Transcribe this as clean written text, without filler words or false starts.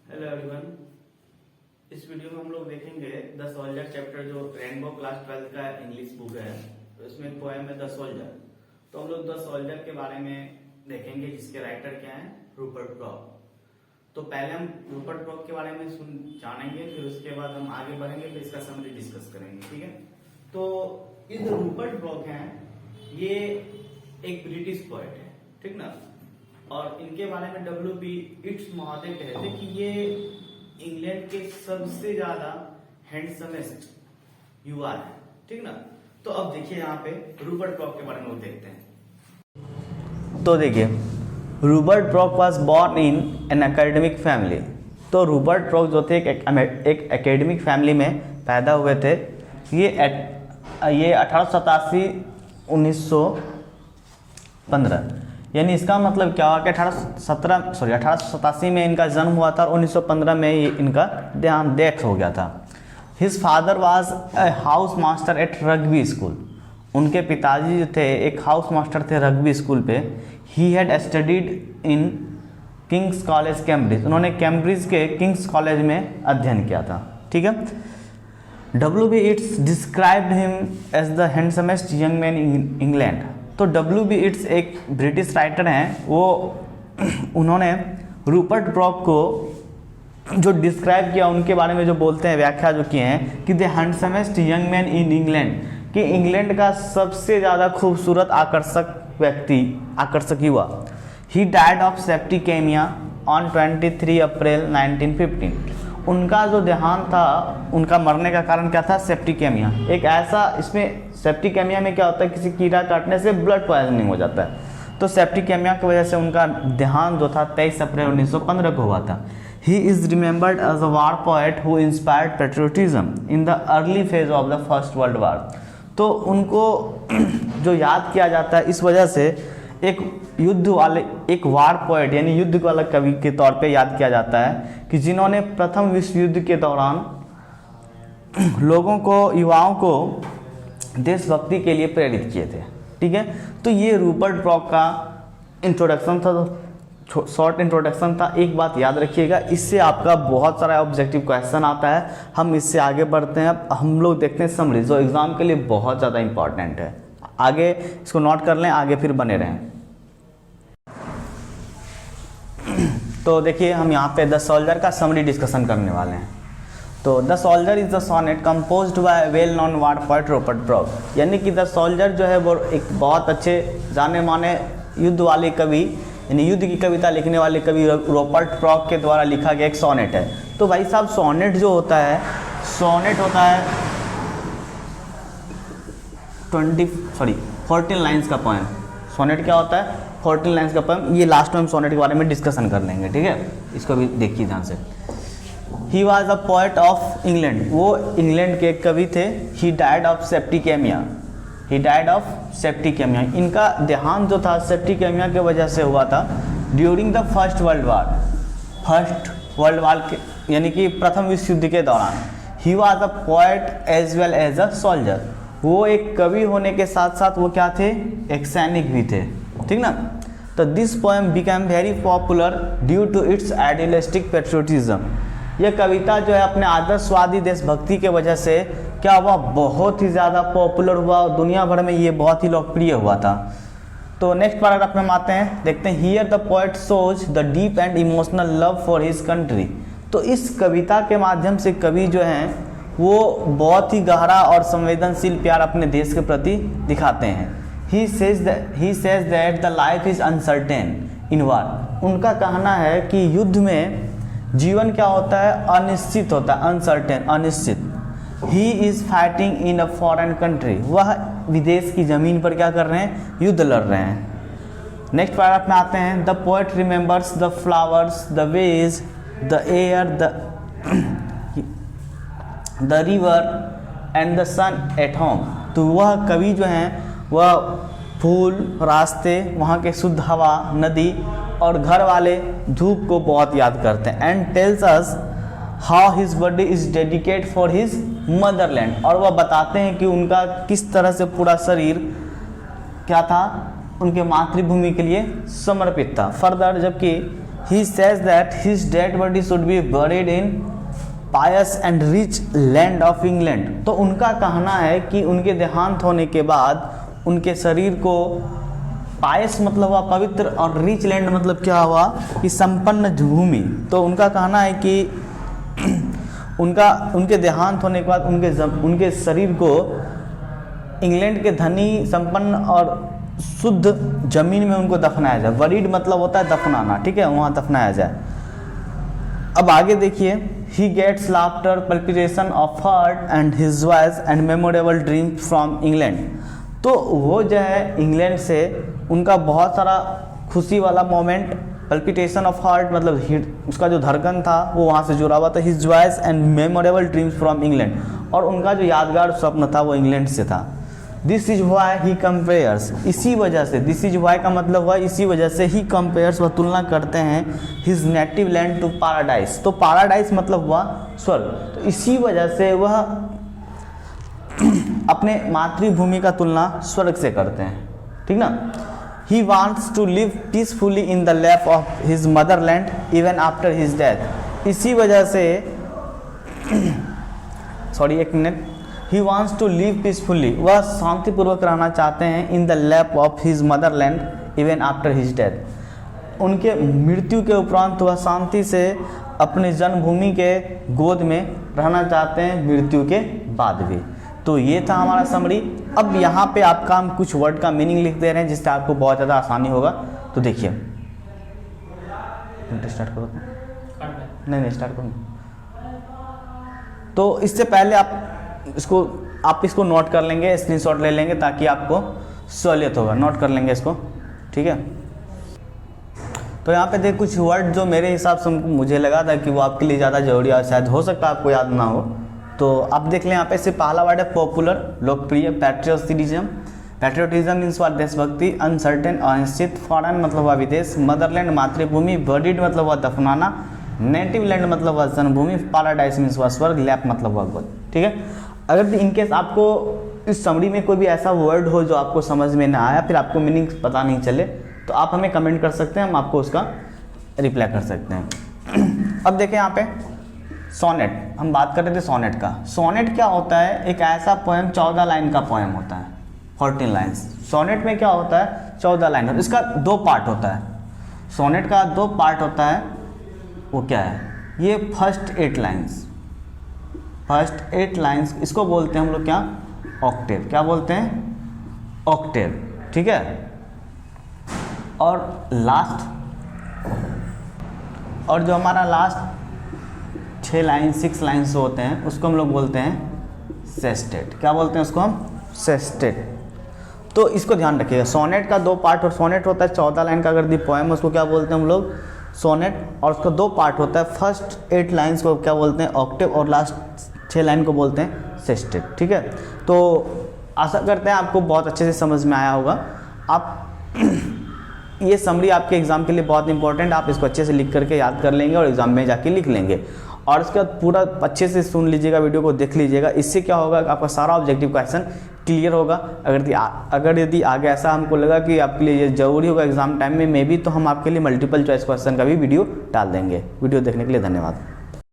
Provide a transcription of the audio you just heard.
Hello everyone. इस video में हम लोग देखेंगे द सोल्जर चैप्टर, जो रेनबो क्लास 12 का इंग्लिश बुक है। तो इसमें एक पोएम है द सोल्जर। तो हम लोग द सोल्जर के बारे में देखेंगे, जिसके राइटर क्या है, रूपर्ट ब्रॉक। तो पहले हम रूपर्ट ब्रॉक के बारे में जानेंगे, फिर उसके बाद हम आगे बढ़ेंगे, फिर इसका समरी डिस्कस करेंगे। ठीक है। तो ये जो रूपर्ट ब्रॉक है, ये एक ब्रिटिश पोएट है, ठीक ना। और इनके बारे में W.B. इट्स महोदय कहते हैं कि ये इंग्लैंड के सबसे ज्यादा हैंडसमेस्ट युवा है, ठीक ना। तो अब देखिए यहाँ पे रूपर्ट ब्रॉक के बारे में वो देखते हैं। तो देखिए, Rupert Brock was born in an academic family. तो रूपर्ट ब्रॉक जो थे एक एकेडमिक फैमिली में पैदा हुए थे। ये 1887 1915, यानी इसका मतलब क्या हुआ कि 1887 में इनका जन्म हुआ था और 1915 में ये इनका डेथ हो गया था। His father was a house master at Rugby school. उनके पिताजी जो थे एक हाउस मास्टर थे रग्बी स्कूल पे। He had studied in King's College Cambridge. उन्होंने कैम्ब्रिज के किंग्स कॉलेज में अध्ययन किया था, ठीक है। W.B. Yeats described him as the handsomest young man in England. तो W.B. इट्स एक ब्रिटिश राइटर हैं। वो उन्होंने रूपर्ट ब्रॉक को जो डिस्क्राइब किया, उनके बारे में जो बोलते हैं, व्याख्या जो किए हैं कि the handsomest young man in England, कि इंग्लैंड का सबसे ज़्यादा खूबसूरत आकर्षक युवा। ही डाइड ऑफ सेप्टिकेमिया ऑन 23 अप्रैल 1915। उनका जो देहांत था, उनका मरने का कारण क्या था, सेप्टिकेमिया। एक ऐसा, इसमें सेप्टिकेमिया में क्या होता है, किसी कीड़ा काटने से ब्लड पॉइजनिंग हो जाता है। तो सेप्टिकेमिया की वजह से उनका देहांत जो था 23 अप्रैल 1915 को हुआ था। He is remembered as a war poet who inspired patriotism in the early phase of the first world war. तो उनको जो याद किया जाता है इस वजह से एक युद्ध वाले, एक वार पोएट यानी युद्ध वाला कवि के तौर पे याद किया जाता है, कि जिन्होंने प्रथम विश्व युद्ध के दौरान लोगों को, युवाओं को देशभक्ति के लिए प्रेरित किए थे, ठीक है। तो ये रूपर्ट ब्रॉक का इंट्रोडक्शन था, शॉर्ट इंट्रोडक्शन था। एक बात याद रखिएगा, इससे आपका बहुत सारा ऑब्जेक्टिव क्वेश्चन आता है। हम इससे आगे बढ़ते हैं। अब हम लोग देखते हैं समरी, जो एग्जाम के लिए बहुत ज़्यादा इंपॉर्टेंट है। आगे इसको नोट कर लें, आगे फिर बने रहें। तो देखिए, हम यहाँ पे द सोल्जर का समरी डिस्कशन करने वाले हैं। तो the soldier is the sonnet composed by well known war poet Rupert Brooke. यानी कि द सोल्जर जो है वो एक बहुत अच्छे जाने माने युद्ध वाले कवि, यानी युद्ध की कविता लिखने वाले कवि रूपर्ट ब्रॉक के द्वारा लिखा गया एक सोनेट है। तो भाई साहब, सोनेट जो होता है, सोनेट होता है 14 लाइन्स का पोएम। सोनेट क्या होता है, 14 लाइन्स का पोएम। ये लास्ट में हम सोनेट के बारे में डिस्कशन कर लेंगे, ठीक है। इसको भी देखिए ध्यान से। He was a poet of England. वो इंग्लैंड के कवि थे। He died of septicaemia. He died of septicaemia. इनका देहांत जो था सेप्टिकेमिया की वजह से हुआ था during the first world war के, यानी कि प्रथम विश्व युद्ध के दौरान। He was a poet as well as a soldier. वो एक कवि होने के साथ साथ वो क्या थे, एक सैनिक भी थे, ठीक ना। तो this poem became very popular due to its idealistic patriotism. यह कविता जो है अपने आदर्शवादी देशभक्ति के वजह से क्या हुआ, बहुत ही ज़्यादा पॉपुलर हुआ और दुनिया भर में ये बहुत ही लोकप्रिय हुआ था। तो नेक्स्ट पैराग्राफ में हम आते हैं, देखते हैं। Here the poet shows the deep and emotional love for his country. तो इस कविता के माध्यम से कवि जो हैं वो बहुत ही गहरा और संवेदनशील प्यार अपने देश के प्रति दिखाते हैं। He says that the life is uncertain in war. उनका कहना है कि युद्ध में जीवन क्या होता है, अनिश्चित होता है, अनसर्टेन, अनिश्चित। He is fighting in a foreign country. वह विदेश की जमीन पर क्या कर रहे हैं, युद्ध लड़ रहे हैं। नेक्स्ट पैराग्राफ में आते हैं। The poet remembers the flowers, the ways, the air, the river and the sun at home. तो वह कवि जो हैं वह फूल, रास्ते, वहाँ के शुद्ध हवा, नदी और घर वाले धूप को बहुत याद करते हैं। And tells us how his body is dedicate for his Motherland. और वह बताते हैं कि उनका किस तरह से पूरा शरीर क्या था, उनके मातृभूमि के लिए समर्पित था। फर्दर, जबकि he says that his dead body should be buried in pious and rich land of England। तो उनका कहना है कि उनके देहांत होने के बाद उनके शरीर को पायस मतलब हुआ पवित्र और रिच लैंड मतलब क्या हुआ कि संपन्न भूमि। तो उनका कहना है कि उनके देहांत होने के बाद उनके शरीर को इंग्लैंड के धनी संपन्न और शुद्ध जमीन में उनको दफनाया जाए। बरीड मतलब होता है दफनाना, ठीक है, वहाँ दफनाया जाए। अब आगे देखिए, he gets laughter palpitation of heart and his voice and memorable dream from England. तो वो जो है इंग्लैंड से उनका बहुत सारा खुशी वाला मोमेंट, पल्पिटेशन ऑफ हार्ट मतलब उसका जो धड़कन था वो वहाँ से जुड़ा हुआ था। His voice and memorable dreams from England, और उनका जो यादगार स्वप्न था वो इंग्लैंड से था। This is why he compares, इसी वजह से, दिस इज वाई का मतलब हुआ इसी वजह से, ही कंपेयर्स वह तुलना करते हैं his native land to paradise. तो पैराडाइज मतलब हुआ स्वर्ग, तो इसी वजह से वह अपने मातृभूमि का तुलना स्वर्ग से करते हैं, ठीक ना। He wants to live peacefully in the lap of his motherland even after his death. इसी वजह से सॉरी एक minute, he wants to live peacefully, वह शांतिपूर्वक रहना चाहते हैं in the lap of his motherland even after his death. उनके मृत्यु के उपरांत वह शांति से अपनी जन्मभूमि के गोद में रहना चाहते हैं मृत्यु के बाद भी। तो ये था हमारा समरी। अब यहाँ पे आपका हम कुछ वर्ड का मीनिंग लिख दे रहे हैं जिससे आपको बहुत ज़्यादा आसानी होगा। तो देखिए, स्टार्ट करो, नहीं स्टार्ट करो। तो इससे पहले आप इसको नोट कर लेंगे, स्क्रीनशॉट ले लेंगे ताकि आपको सहूलियत होगा। नोट कर लेंगे इसको, ठीक है। तो यहाँ पे देख कुछ वर्ड जो मेरे हिसाब से मुझे लगा था कि वो आपके लिए ज़्यादा जरूरी है, शायद हो सकता है आपको याद ना हो। तो आप देख लें, यहाँ पे से पहला वर्ड है पॉपुलर, लोकप्रिय, पैट्रियोटिज्म। पैट्रियोटिज्म मीन्स हुआ देशभक्ति, अनसर्टेन अनिश्चित, फॉरेन मतलब हुआ विदेश, मदरलैंड मातृभूमि, बर्डिड मतलब हुआ दफनाना, नेटिव लैंड मतलब हुआ जन्मभूमि, पैराडाइस मीन्स हुआ स्वर्ग, लैप मतलब हुआ गोद, ठीक है। अगर इनकेस आपको इस समरी में कोई भी ऐसा वर्ड हो जो आपको समझ में ना आया, फिर आपको मीनिंग पता नहीं चले, तो आप हमें कमेंट कर सकते हैं, हम आपको उसका रिप्लाई कर सकते हैं। अब देखें यहाँ पे सोनेट, हम बात कर रहे थे सोनेट का। सोनेट क्या होता है? एक ऐसा पोएम 14 लाइन का पोएम होता है, 14 लाइन्स। सोनेट में क्या होता है? 14 लाइन। इसका 2 पार्ट होता है। सोनेट का 2 पार्ट होता है। वो क्या है? ये फर्स्ट 8 लाइन्स, फर्स्ट 8 लाइन्स इसको बोलते हैं हम लोग क्या? ऑक्टेव। क्या बोलते हैं? ऑक्टेव, ठीक है। और लास्ट, और जो हमारा लास्ट 6 लाइन 6 लाइन्स होते हैं उसको हम लोग बोलते हैं सेस्टेट। क्या बोलते हैं उसको हम? सेस्टेट। तो इसको ध्यान रखिएगा, सोनेट का 2 पार्ट, और सोनेट होता है 14 लाइन का अगर दी पोएम, उसको क्या बोलते हैं हम लोग? सोनेट। और उसका 2 पार्ट होता है, फर्स्ट 8 लाइन्स को क्या बोलते हैं? ऑक्टेव, और लास्ट 6 लाइन को बोलते हैं सेस्टेट, ठीक है। तो आशा करते हैं आपको बहुत अच्छे से समझ में आया होगा। आप ये समरी आपके एग्जाम के लिए बहुत इंपॉर्टेंट, आप इसको अच्छे से लिख करके याद कर लेंगे और एग्जाम में जाके लिख लेंगे। और उसके बाद पूरा अच्छे से सुन लीजिएगा, वीडियो को देख लीजिएगा। इससे क्या होगा, आपका सारा ऑब्जेक्टिव क्वेश्चन क्लियर होगा। अगर यदि आगे ऐसा हमको लगा कि आपके लिए ये जरूरी होगा एग्जाम टाइम में, मे बी, तो हम आपके लिए मल्टीपल चॉइस क्वेश्चन का भी वीडियो डाल देंगे। वीडियो देखने के लिए धन्यवाद।